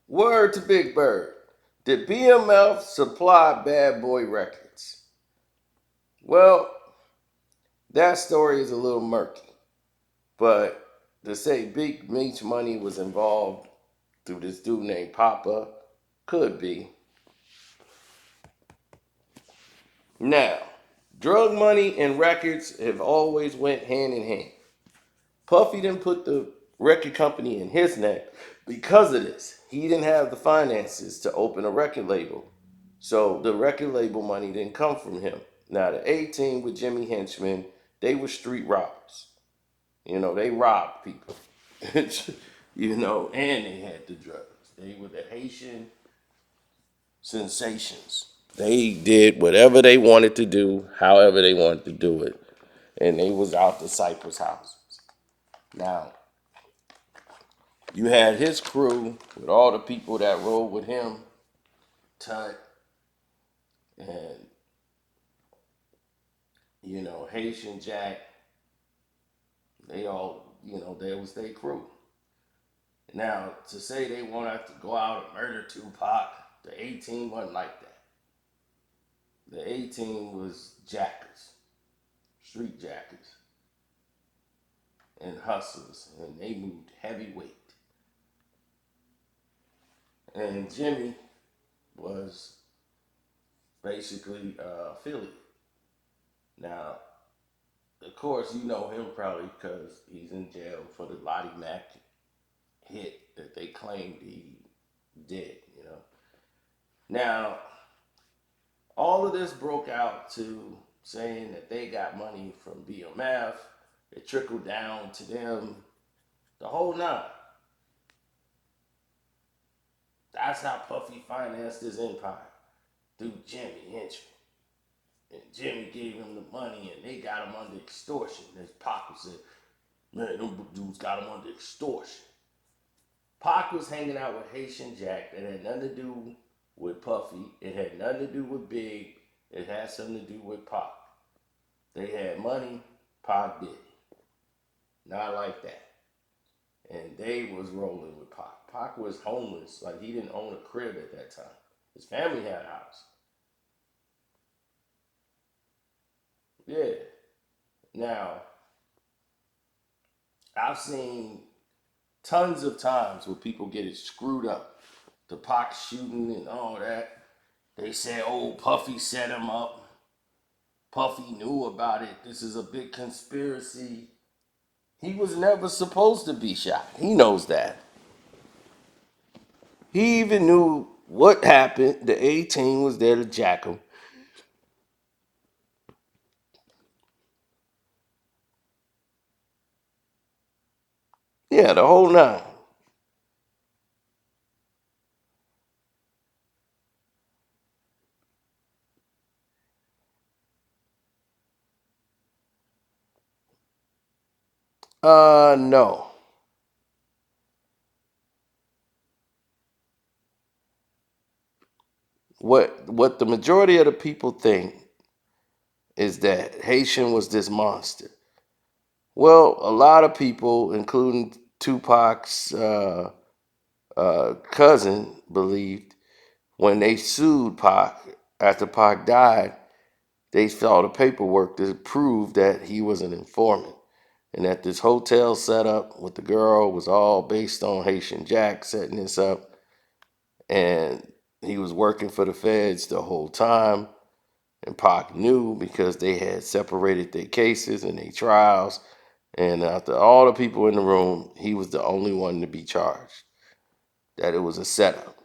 Word to Big Bird. Did BMF supply Bad Boy Records? Well, that story is a little murky, but to say Big Meech Money was involved through this dude named Papa could be. Now, drug money and records have always went hand in hand. Puffy didn't put the record company in his neck because of this. He didn't have the finances to open a record label. So the record label money didn't come from him. Now the A-Team with Jimmy Henchman, they were street robbers. They robbed people. And they had the drugs. They were the Haitian sensations. They did whatever they wanted to do, however they wanted to do it. And they was out the Cypress houses. Now, you had his crew with all the people that rode with him, Tut, and Haitian Jack. They all, there was their crew. Now, to say they wanted to go out and murder Tupac, the A-Team wasn't like that. The A-Team was jackers, street jackers, and hustlers, and they moved heavyweight. And Jimmy was basically affiliate. Now, of course, you know him probably because he's in jail for the Lottie Mac hit that they claimed he did. Now, all of this broke out to saying that they got money from BMF. It trickled down to them. The whole nine. That's how Puffy financed his empire through Jimmy Henchman. And Jimmy gave him the money, and they got him under extortion. As Pac said, man, them dudes got him under extortion. Pac was hanging out with Haitian Jack. That had nothing to do with Puffy. It had nothing to do with Big. It had something to do with Pac. They had money. Pac did. Not like that. And they was rolling with Pac. Pac was homeless. Like, he didn't own a crib at that time. His family had a house. Yeah. Now, I've seen tons of times where people get it screwed up. The Pac shooting and all that. They say, oh, Puffy set him up. Puffy knew about it. This is a big conspiracy. He was never supposed to be shot. He knows that. He even knew what happened. The A-Team was there to jack him. Yeah, the whole nine. No. What the majority of the people think is that Haitian was this monster. Well, a lot of people, including Tupac's cousin, believed when they sued Pac after Pac died, they saw the paperwork to prove that he was an informant and that this hotel setup with the girl was all based on Haitian Jack setting this up, and he was working for the feds the whole time. And Pac knew because they had separated their cases and their trials. And after all the people in the room, he was the only one to be charged. That it was a setup.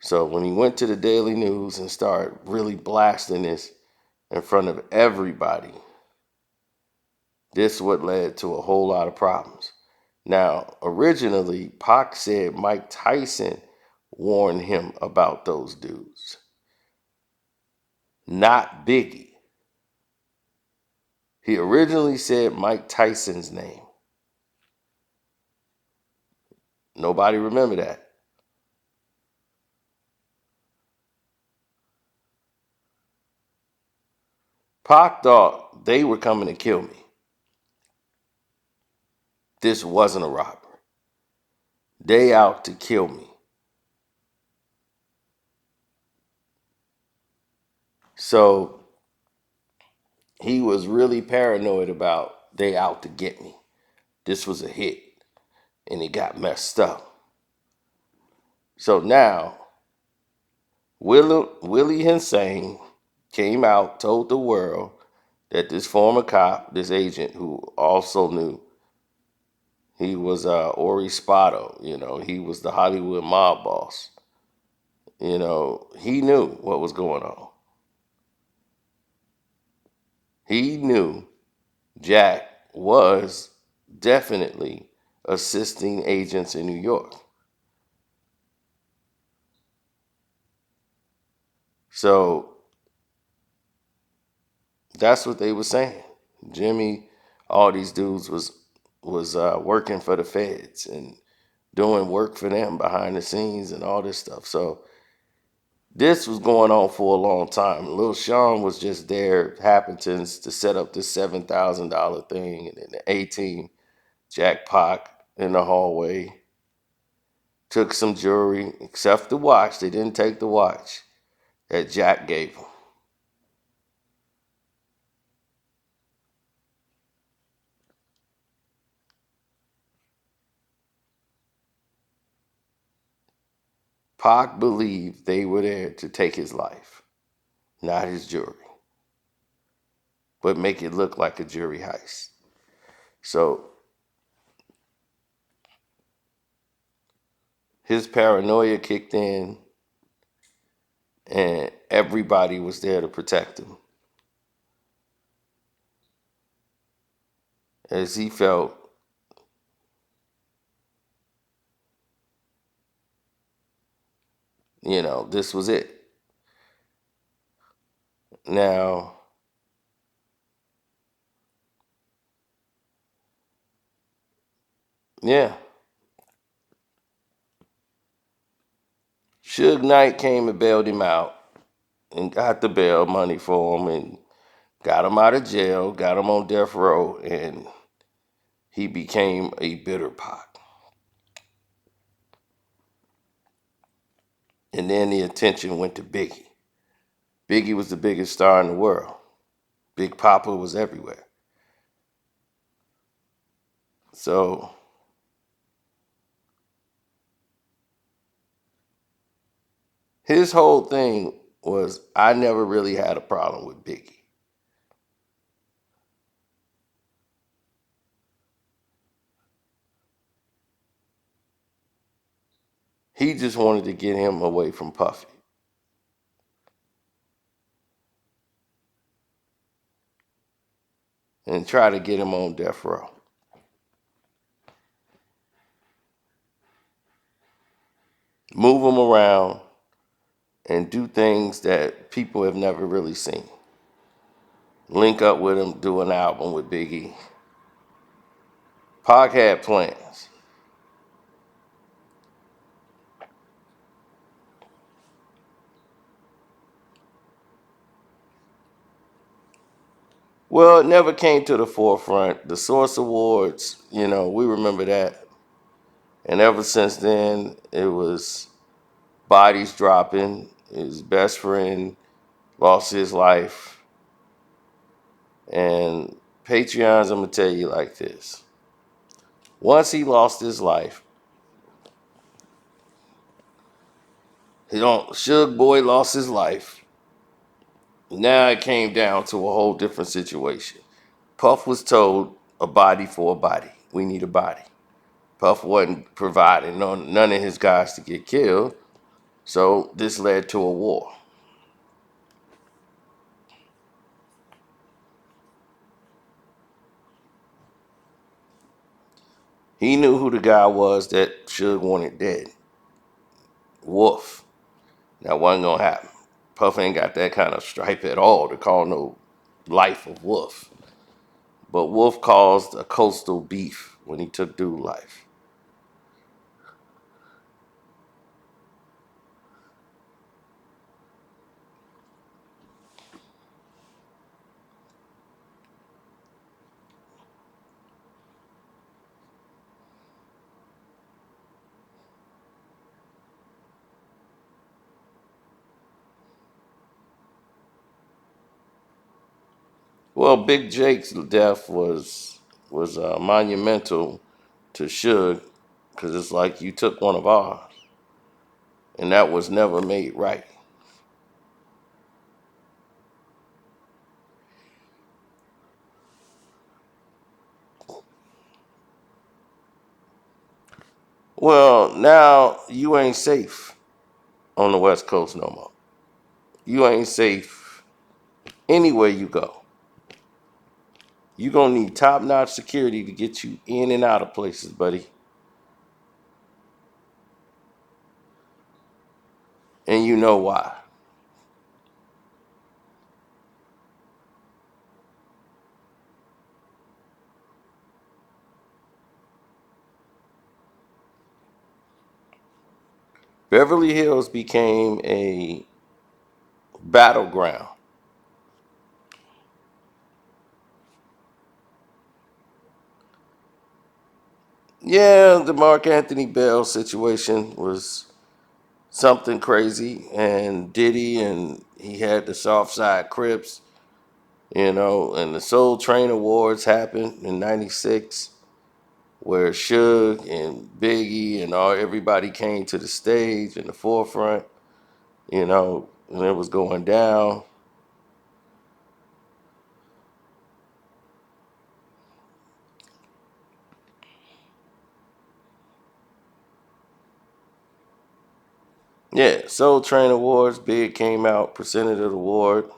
So when he went to the Daily News and started really blasting this in front of everybody, this what led to a whole lot of problems. Now, originally, Pac said Mike Tyson warned him about those dudes, not Biggie. He originally said Mike Tyson's name. Nobody remember that. Pac thought they were coming to kill me. This wasn't a robbery. They out to kill me. So he was really paranoid about they out to get me. This was a hit, and it got messed up. So now Willie Hensane came out, told the world that this former cop, this agent who also knew he was Ori Spotto, he was the Hollywood mob boss. He knew what was going on. He knew Jack was definitely assisting agents in New York. So that's what they were saying. Jimmy, all these dudes was working for the feds and doing work for them behind the scenes and all this stuff. So this was going on for a long time. Lil Sean was just there, happened to set up this $7,000 thing, and then the A-Team, Jack Pac in the hallway, took some jewelry, except the watch. They didn't take the watch that Jack gave him. Pac believed they were there to take his life, not his jewelry, but make it look like a jewelry heist. So his paranoia kicked in, and everybody was there to protect him, as he felt, this was it. Now, yeah, Suge Knight came and bailed him out and got the bail money for him and got him out of jail, got him on death row, and he became a bitter Pac. And then the attention went to Biggie. Biggie was the biggest star in the world. Big Papa was everywhere. So his whole thing was, I never really had a problem with Biggie. He just wanted to get him away from Puffy and try to get him on death row. Move him around and do things that people have never really seen. Link up with him, do an album with Biggie. Pac had plans. Well, it never came to the forefront. The Source Awards, we remember that. And ever since then, it was bodies dropping. His best friend lost his life. And Patreons, I'm going to tell you like this. Once he lost his life, Suge Boy lost his life. Now it came down to a whole different situation. Puff was told a body for a body. We need a body. Puff wasn't providing none of his guys to get killed. So this led to a war. He knew who the guy was that Suge wanted dead. Wolf. That wasn't going to happen. Puff ain't got that kind of stripe at all to call no life of Wolf. But Wolf caused a coastal beef when he took dude life. Well, Big Jake's death was monumental to Suge because it's like you took one of ours, and that was never made right. Well, now you ain't safe on the West Coast no more. You ain't safe anywhere you go. You gonna need top-notch security to get you in and out of places, buddy. And you know why. Beverly Hills became a battleground. Yeah, the Mark Anthony Bell situation was something crazy, and Diddy, and he had the Soft Side Crips, and the Soul Train Awards happened in '96, where Suge and Biggie and everybody came to the stage in the forefront, and it was going down. Yeah, Soul Train Awards, Big came out, presented an award,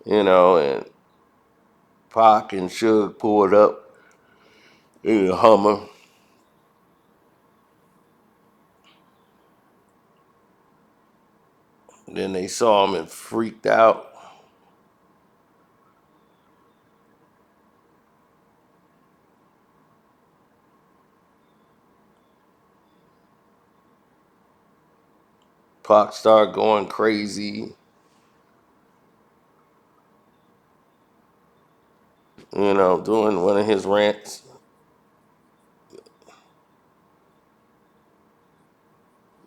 and Pac and Suge pulled up in a Hummer. Then they saw him and freaked out. Pac started going crazy, doing one of his rants.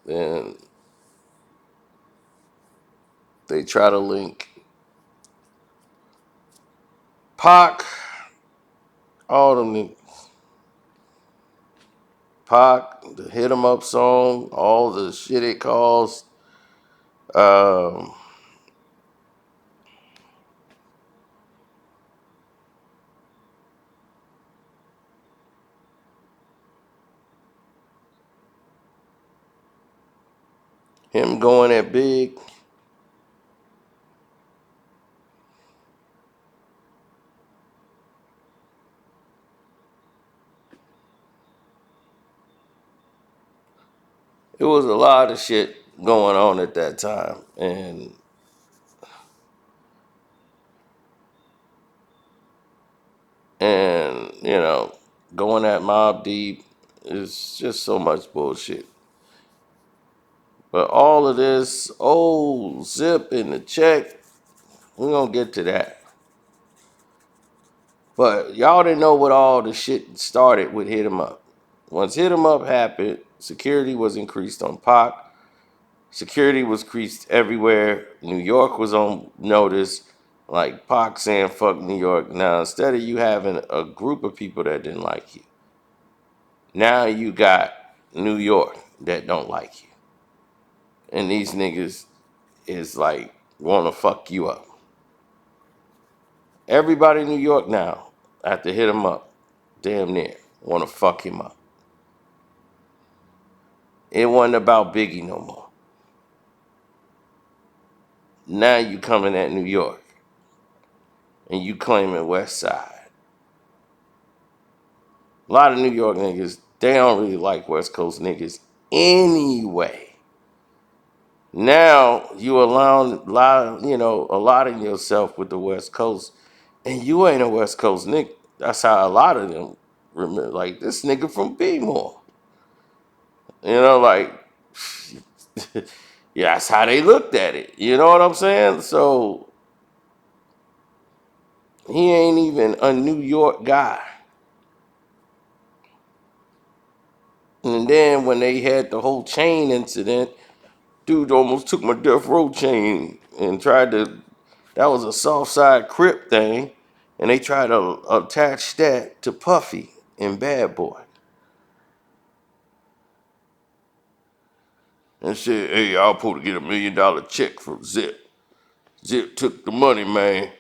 And they try to link Pac, all them niggas. Pac, the Hit 'em Up song, all the shit it caused. Um, him going at Big. It was a lot of shit going on at that time. And going at Mob Deep is just so much bullshit. But all of this, Zip in the check, we're gonna get to that. But y'all didn't know what all the shit started with Hit 'em Up. Once Hit 'em Up happened, security was increased on Pac. Security was increased everywhere. New York was on notice. Like Pac saying fuck New York. Now instead of you having a group of people that didn't like you, now you got New York that don't like you. And these niggas is like wanna fuck you up. Everybody in New York now, after Hit 'em Up, damn near, wanna fuck him up. It wasn't about Biggie no more. Now you coming at New York and you claiming West Side. A lot of New York niggas, they don't really like West Coast niggas anyway. Now you allotting yourself with the West Coast, and you ain't a West Coast nigga. That's how a lot of them remember. Like this nigga from B-more. Like yeah, that's how they looked at it. You know what I'm saying? So he ain't even a New York guy. And then when they had the whole chain incident, dude almost took my death row chain and tried to That was a Southside Crip thing, and they tried to attach that to Puffy in Bad Boy. And said, hey, I'll supposed to get $1 million check from Zip. Zip took the money, man.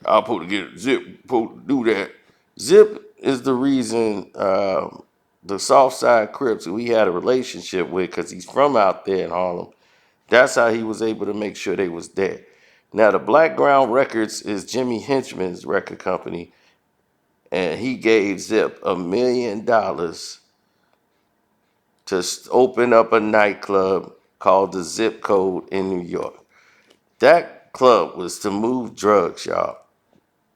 I'll supposed to get Zip supposed to do that. Zip is the reason the Southside Crips we had a relationship with, because he's from out there in Harlem. That's how he was able to make sure they was there. Now, the Black Ground Records is Jimmy Henchman's record company, and he gave Zip $1 million to open up a nightclub called the Zip Code in New York. That club was to move drugs, y'all.